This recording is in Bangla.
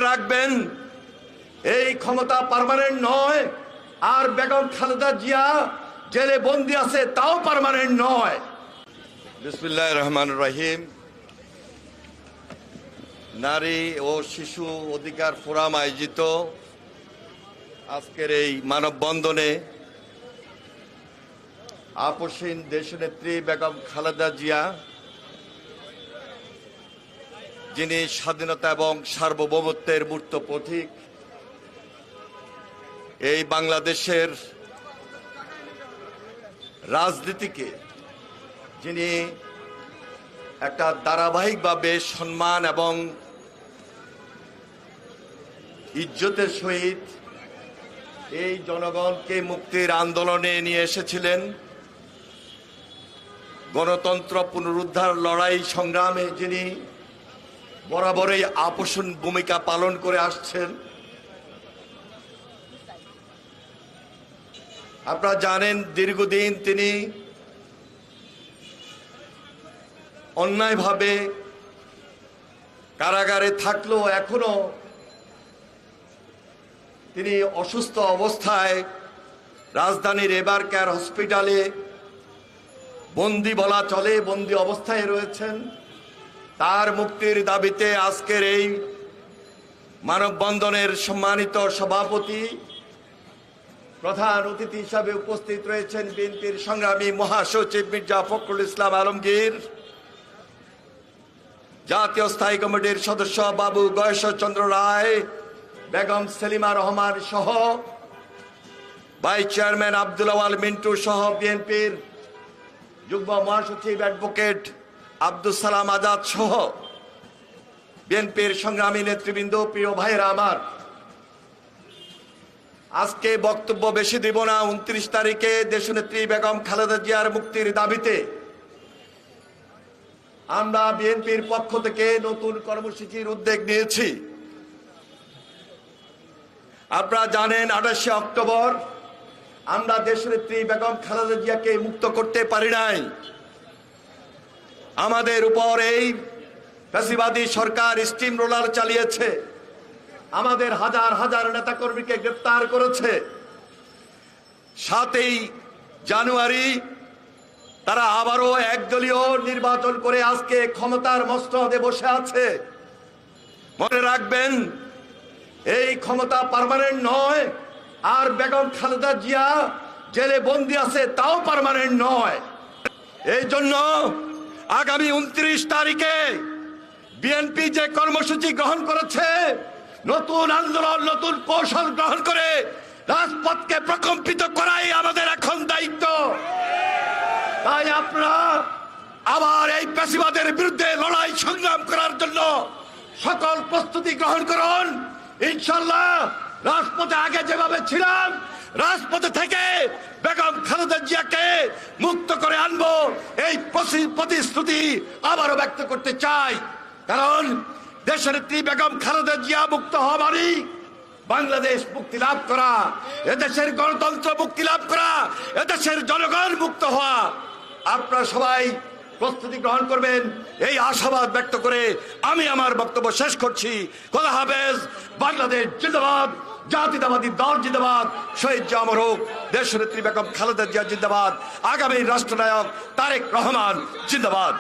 রাখবেন, এই ক্ষমতা পার্মানেন্ট নয়। আর বেগম খালেদা জিয়া জেলে বন্দী আছে, তাও পার্মানেন্ট নয়। বিসমিল্লাহির রহমানির রহিম। নারী ও শিশু অধিকার ফোরাম আয়োজিত আজকের এই মানববন্ধনে আপসহীন দেশনেত্রী বেগম খালেদা জিয়া, যিনি স্বাধীনতা এবং সার্বভৌমত্বের মূর্ত প্রতীক, এই বাংলাদেশের রাজনীতিকে যিনি একটা ধারাবাহিকভাবে সম্মান এবং ইজ্জতের সহিত এই জনগণকে মুক্তির আন্দোলনে নিয়ে এসেছিলেন, গণতন্ত্র পুনরুদ্ধার লড়াই সংগ্রামে যিনি বরাবরই আপোষণ ভূমিকা পালন করে আসছেন। আপনারা জানেন, দীর্ঘদিন তিনি অন্যায়ভাবে কারাগারে থাকলেও এখনো তিনি অসুস্থ অবস্থায় রাজধানীর এভার কেয়ার হসপিটালে বন্দি বলা চলে, বন্দি অবস্থায় রয়েছেন। তার মুক্তির দাবিতে আজকের এই মানববন্ধনের সম্মানিত সভাপতি, প্রধান অতিথি হিসাবে উপস্থিত রয়েছেন বিএনপির সংগ্রামী মহাসচিব মির্জা ফখরুল ইসলাম আলমগীর, জাতীয় স্থায়ী কমিটির সদস্য বাবু গয়েশ্বরচন্দ্র রায়, বেগম সেলিমা রহমান সহ, ভাইস চেয়ারম্যান আব্দুল আওয়াল মিন্টু সহ বিএনপির যুগ্ম মহাসচিব অ্যাডভোকেট আব্দুল সালাম আজাদ সহ বিএনপির সংগ্রামী নেতৃবৃন্দ, প্রিয় ভাইয়েরা আমার, আজকে বক্তব্য বেশি দিব না। 29 তারিখে দেশনেত্রী বেগম খালেদা জিয়ার মুক্তির দাবিতে আমরা বিএনপির পক্ষ থেকে নতুন কর্মসূচির উদ্যোগ নিয়েছি। আপনারা জানেন, 28 অক্টোবর আমরা দেশনেত্রী বেগম খালেদা জিয়াকে মুক্ত করতে পারি নাই। আমাদের উপর এই ফ্যাসিবাদী সরকার স্টিম রোলার চালিয়েছে, আমাদের হাজার হাজার নেতাকর্মীকে গ্রেপ্তার করেছে। 7ই জানুয়ারি তারা আবারও একদলীয় নির্বাচন করে আজকে ক্ষমতার মসনদে বসে আছে। মনে রাখবেন, এই ক্ষমতা পার্মানেন্ট নয়। আর বেগম খালেদা জিয়া জেলে বন্দী আছে, তাও পার্মানেন্ট নয়। এই জন্য আগামী 29 তারিখে বিএনপি যে কর্মসূচি গ্রহণ করেছে, নতুন আন্দোলন, নতুন কৌশল গ্রহণ করে রাজপথকে প্রকম্পিত করাই আমাদের এখন দায়িত্ব। তাই আপনারা আবার এই ফ্যাসিবাদের বিরুদ্ধে লড়াই সংগ্রাম করার জন্য সকল প্রস্তুতি গ্রহণ করুন। ইনশাআল্লাহ রাজপথে আগে যেভাবে ছিলাম, রাজপথে থেকে বেগম খালেদা জিয়াকে মুক্ত করে আনবো, এই প্রতিশ্রুতি আবারও ব্যক্ত করতে চাই। কারণ দেশনেত্রী বেগম খালেদা জিয়া মুক্ত হওয়া মানে বাংলাদেশ মুক্তি লাভ করা, এদেশের গণতন্ত্র মুক্তি লাভ করা, এদেশের জনগণ মুক্ত হওয়া। আপনারা সবাই প্রস্তুতি গ্রহণ করবেন, এই আশাবাদ ব্যক্ত করে আমি আমার বক্তব্য শেষ করছি। খোদা হাফেজ। বাংলাদেশ জিন্দাবাদ, জাতীয়তাবাদী দল জিন্দাবাদ, শহীদ জামর হোক, দেশনেত্রী বেগম খালেদা জিয়া জিন্দাবাদ, আগামী রাষ্ট্রনায়ক তারেক রহমান জিন্দাবাদ।